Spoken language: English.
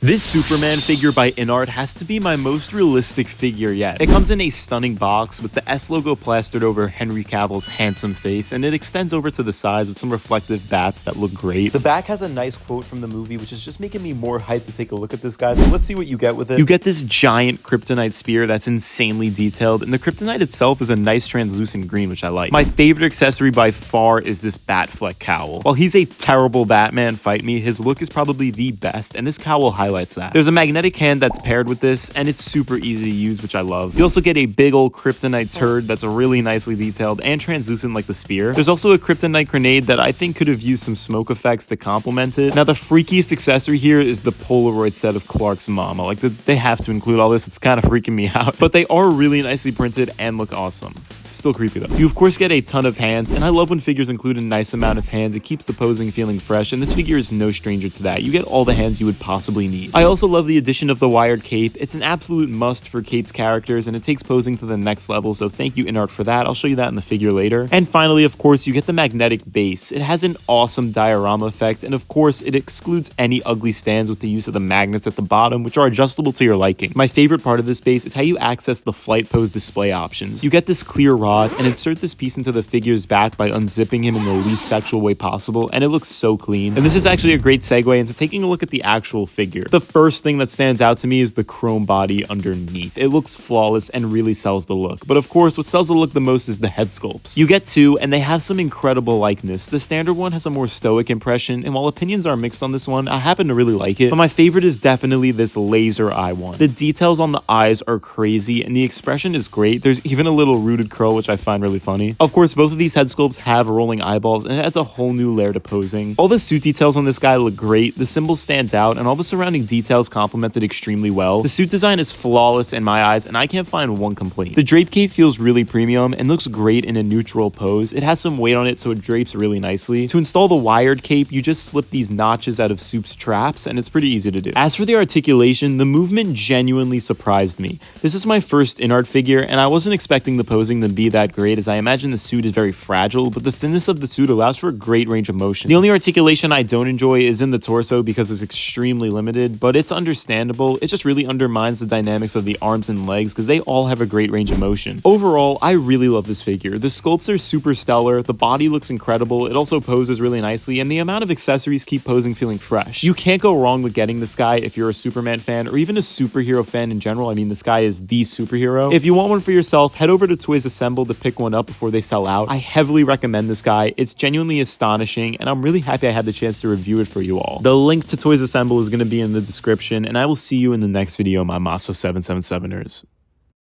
This Superman figure by INART has to be my most realistic figure yet. It comes in a stunning box with the S logo plastered over Henry Cavill's handsome face, and it extends over to the sides with some reflective bats that look great. The back has a nice quote from the movie, which is just making me more hyped to take a look at this guy, so let's see what you get with it. You get this giant kryptonite spear that's insanely detailed, and the kryptonite itself is a nice translucent green, which I like. My favorite accessory by far is this Batfleck cowl. While he's a terrible Batman, fight me, his look is probably the best, and this cowl highlights that. There's a magnetic hand that's paired with this, and it's super easy to use, which I love. You also get a big old kryptonite turd that's really nicely detailed and translucent like the spear. There's also a kryptonite grenade that I think could have used some smoke effects to complement it. Now, the freakiest accessory here is the Polaroid set of Clark's mama. Like, they have to include all this. It's kind of freaking me out, but they are really nicely printed and look awesome. Still creepy though. You of course get a ton of hands, and I love when figures include a nice amount of hands. It keeps the posing feeling fresh, and this figure is no stranger to that. You get all the hands you would possibly need. I also love the addition of the wired cape. It's an absolute must for caped characters, and it takes posing to the next level, so thank you INART for that. I'll show you that in the figure later. And finally, of course, you get the magnetic base. It has an awesome diorama effect, and of course, it excludes any ugly stands with the use of the magnets at the bottom, which are adjustable to your liking. My favorite part of this base is how you access the flight pose display options. You get this clear rod and insert this piece into the figure's back by unzipping him in the least sexual way possible, and it looks so clean. And this is actually a great segue into taking a look at the actual figure. The first thing that stands out to me is the chrome body underneath. It looks flawless and really sells the look. But of course, what sells the look the most is the head sculpts. You get two, and they have some incredible likeness. The standard one has a more stoic impression, and while opinions are mixed on this one, I happen to really like it. But my favorite is definitely this laser eye one. The details on the eyes are crazy, and the expression is great. There's even a little rooted curl, which I find really funny. Of course, both of these head sculpts have rolling eyeballs, and it adds a whole new layer to posing. All the suit details on this guy look great, the symbol stands out, and all the surrounding details complement it extremely well. The suit design is flawless in my eyes, and I can't find one complaint. The drape cape feels really premium and looks great in a neutral pose. It has some weight on it, so it drapes really nicely. To install the wired cape, you just slip these notches out of Soup's traps, and it's pretty easy to do. As for the articulation, the movement genuinely surprised me. This is my first INART figure, and I wasn't expecting the posing to be that great, as I imagine the suit is very fragile, but the thinness of the suit allows for a great range of motion. The only articulation I don't enjoy is in the torso because it's extremely limited, but it's understandable. It just really undermines the dynamics of the arms and legs because they all have a great range of motion. Overall, I really love this figure. The sculpts are super stellar, the body looks incredible, it also poses really nicely, and the amount of accessories keep posing feeling fresh. You can't go wrong with getting this guy if you're a Superman fan or even a superhero fan in general. I mean, this guy is the superhero. If you want one for yourself, head over to Toys Assemble to pick one up before they sell out. I heavily recommend this guy. It's genuinely astonishing, and I'm really happy I had the chance to review it for you all. The link to Toys Assemble is going to be in the description, and I will see you in the next video, my Maso777ers.